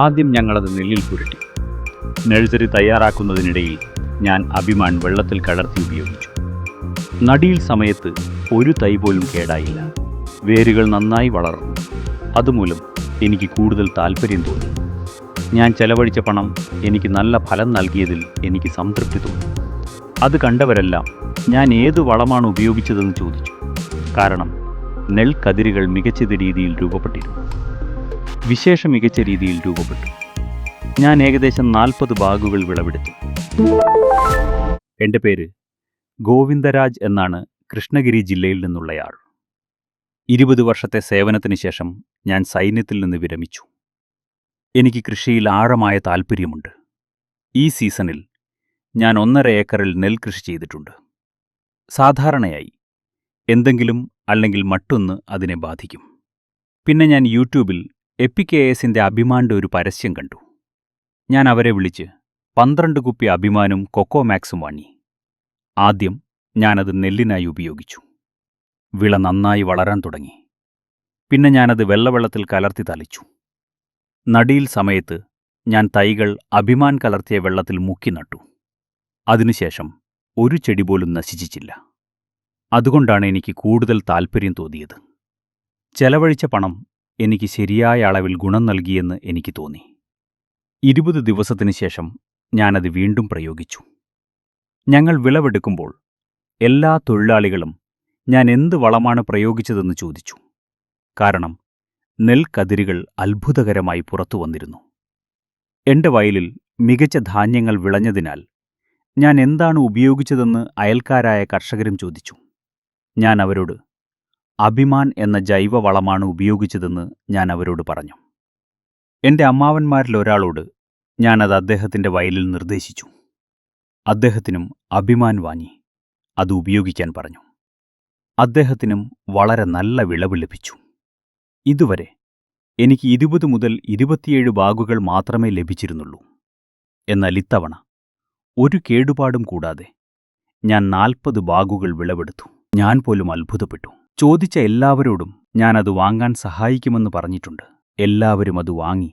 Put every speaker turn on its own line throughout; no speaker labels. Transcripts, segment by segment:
ആദ്യം ഞങ്ങളത് നെല്ലിൽ പുരട്ടി. നഴ്സറി തയ്യാറാക്കുന്നതിനിടയിൽ ഞാൻ അഭിമാൻ വെള്ളത്തിൽ കലർത്തി ഉപയോഗിച്ചു. നടീൽ സമയത്ത് ഒരു തൈ പോലും കേടായില്ല. വേരുകൾ നന്നായി വളർന്നു. അതുമൂലം എനിക്ക് കൂടുതൽ താല്പര്യം തോന്നി. ഞാൻ ചെലവഴിച്ച പണം എനിക്ക് നല്ല ഫലം നൽകിയതിൽ എനിക്ക് സംതൃപ്തി തോന്നി. അത് കണ്ടവരെല്ലാം ഞാൻ ഏതു വളമാണ് ഉപയോഗിച്ചതെന്ന് ചോദിച്ചു. കാരണം നെൽക്കതിരുകൾ മികച്ച രീതിയിൽ രൂപപ്പെട്ടിരുന്നു. വിശേഷം മികച്ച രീതിയിൽ രൂപപ്പെട്ടു. ഞാൻ ഏകദേശം 40 ബാഗുകൾ വിളവെടുത്തു. എൻ്റെ പേര് ഗോവിന്ദരാജ് എന്നാണ്. കൃഷ്ണഗിരി ജില്ലയിൽ നിന്നുള്ളയാൾ. 20 വർഷത്തെ സേവനത്തിന് ശേഷം ഞാൻ സൈന്യത്തിൽ നിന്ന് വിരമിച്ചു. എനിക്ക് കൃഷിയിൽ ആഴമായ താൽപ്പര്യമുണ്ട്. ഈ സീസണിൽ ഞാൻ 1.5 ഏക്കറിൽ നെൽകൃഷി ചെയ്തിട്ടുണ്ട്. സാധാരണയായി എന്തെങ്കിലും അല്ലെങ്കിൽ മറ്റൊന്ന് അതിനെ ബാധിക്കും. പിന്നെ ഞാൻ യൂട്യൂബിൽ എപ്പികെഎസിൻ്റെ അഭിമാൻ്റെ ഒരു പരസ്യം കണ്ടു. ഞാൻ അവരെ വിളിച്ച് 12 കുപ്പി അഭിമാനും കൊക്കോമാക്സും വാങ്ങി. ആദ്യം ഞാനത് നെല്ലിനായി ഉപയോഗിച്ചു. വിള നന്നായി വളരാൻ തുടങ്ങി. പിന്നെ ഞാനത് വെള്ളത്തിൽ കലർത്തി തളിച്ചു. നടീൽ സമയത്ത് ഞാൻ തൈകൾ അഭിമാൻ കലർത്തിയ വെള്ളത്തിൽ മുക്കി നട്ടു. അതിനുശേഷം ഒരു ചെടി പോലും നശിച്ചില്ല. അതുകൊണ്ടാണ് എനിക്ക് കൂടുതൽ താൽപ്പര്യം തോന്നിയത്. ചെലവഴിച്ച പണം എനിക്ക് ശരിയായ അളവിൽ ഗുണം നൽകിയെന്ന് എനിക്ക് തോന്നി. 20 ദിവസത്തിന് ശേഷം ഞാനത് വീണ്ടും പ്രയോഗിച്ചു. ഞങ്ങൾ വിളവെടുക്കുമ്പോൾ എല്ലാ തൊഴിലാളികളും ഞാൻ എന്ത് വളമാണ് പ്രയോഗിച്ചതെന്ന് ചോദിച്ചു. കാരണം നെൽക്കതിരുകൾ അത്ഭുതകരമായി പുറത്തു വന്നിരുന്നു. എൻ്റെ വയലിൽ മികച്ച ധാന്യങ്ങൾ വിളഞ്ഞതിനാൽ ഞാൻ എന്താണ് ഉപയോഗിച്ചതെന്ന് അയൽക്കാരായ കർഷകരും ചോദിച്ചു. ഞാൻ അവരോട് അഭിമാൻ എന്ന ജൈവ വളമാണ് ഉപയോഗിച്ചതെന്ന് ഞാൻ അവരോട് പറഞ്ഞു. എൻ്റെ അമ്മാവന്മാരിലൊരാളോട് ഞാനത് അദ്ദേഹത്തിൻ്റെ വയലിൽ നിർദ്ദേശിച്ചു. അദ്ദേഹത്തിനും അഭിമാൻ വാങ്ങി അത് ഉപയോഗിക്കാൻ പറഞ്ഞു. അദ്ദേഹത്തിനും വളരെ നല്ല വിളവ് ലഭിച്ചു. ഇതുവരെ എനിക്ക് 20 മുതൽ 27 ബാഗുകൾ മാത്രമേ ലഭിച്ചിരുന്നുള്ളൂ. എന്നാൽ ഇത്തവണ ഒരു കേടുപാടും കൂടാതെ ഞാൻ 40 ബാഗുകൾ വിളവെടുത്തു. ഞാൻ പോലും അത്ഭുതപ്പെട്ടു. ചോദിച്ച എല്ലാവരോടും ഞാനത് വാങ്ങാൻ സഹായിക്കുമെന്ന് പറഞ്ഞിട്ടുണ്ട്. എല്ലാവരും അത് വാങ്ങി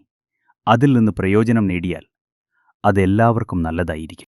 അതിൽ നിന്ന് പ്രയോജനം നേടിയാൽ അതെല്ലാവർക്കും നല്ലതായിരിക്കും.